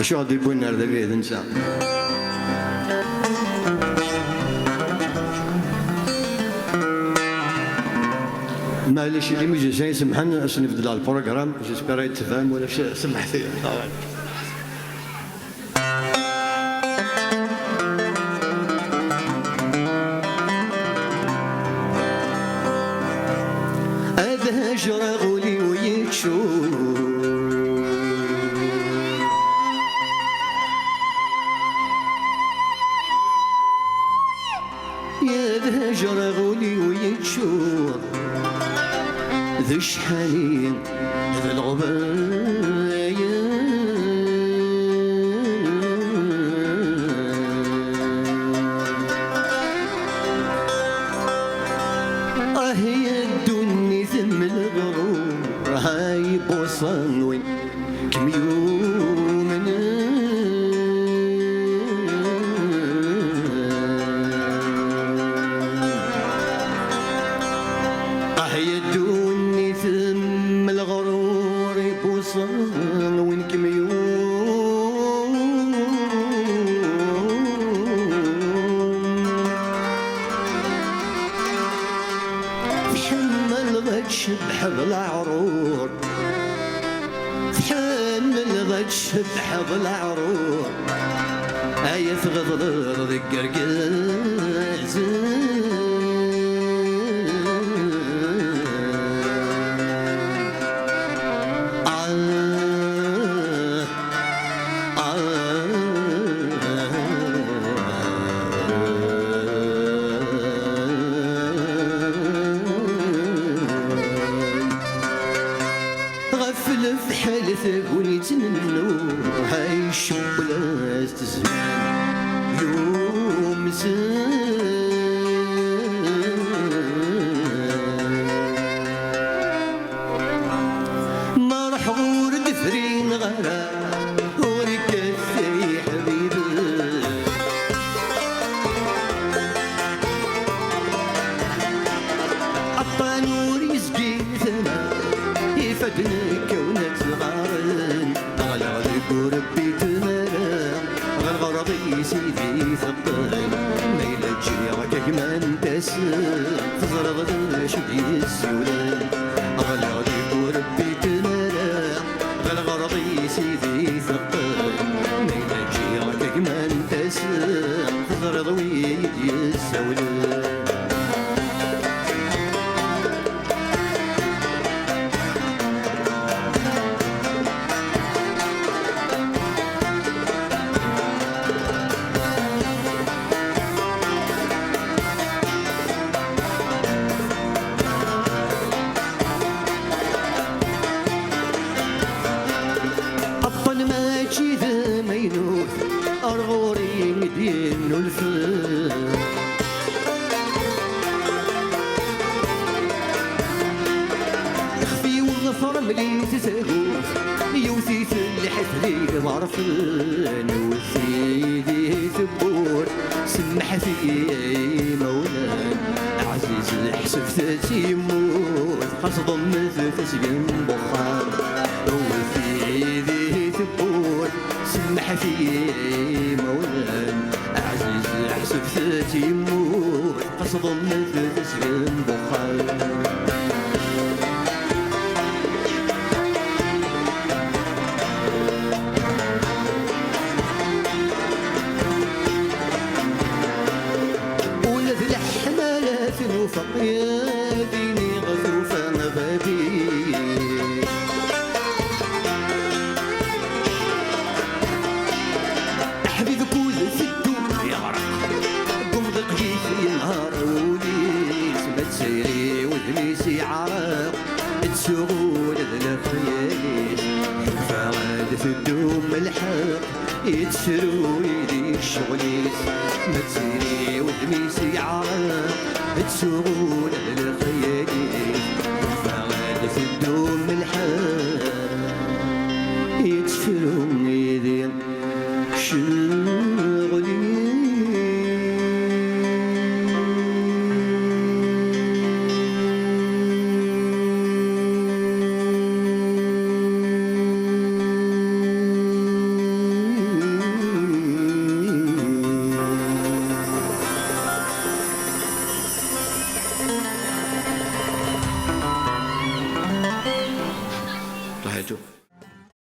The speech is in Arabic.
شو غادي يبون هذا فيه ننسى. معليش اللي ميوزيسيان سمحنا باش نبدل على البروغرام جيسبيغ يتفهم ولا سمحتي. هذا هجر غولي ويتشوف يا ذا هجر غولي ويتشوف ذي شحالين ذا الغبايا هي الدنيا ثم الغرور هاي بوصان وين كم يومنا هي الدنيا ثم الغرور بوصان وين كم يوم تشبح بالعرور تحمل ذا تشبح بالعرور هيا تغضر ذي القرقاز غفل في حالة قولي تننو هاي شبلاس تزمان يوم زمان ما راح غور دفرين غرام وركثي حبيبي الطانور يسقي ثمان يفدنك ونتغارن غلغلك وربي تمرا غرغرضي سيدي ثقل ما يلجيك كمان تسل تزرغ شدي السولان غلغلك وربي تمرا غرغرضي سيدي ثقل ما يلجيك كمان تسل تزرغ ويدي السولان أرغوري مدين الفل خفي وظفر ملي تسهوف يوثي الحثلي معرفن وثيدي ثبور سمح في مولان عزيز حسب يموت قصد مثل تسجن بخار وثيدي ثبور سمح في مولان عزيز حسب ثاتي يموت قصد مثل تسجن بخار ولد الحمالات وفق يا ديني غزوفا مبابي سيري وذنيسي عرق تسوغون الخياليس فغاد في الدوم الحق يتسرو يدي الشغليس ما تسيري وذنيسي عرق تسوغون الخياليس فغاد في الدوم الحق يتسرو يدي الشغليس YouTube.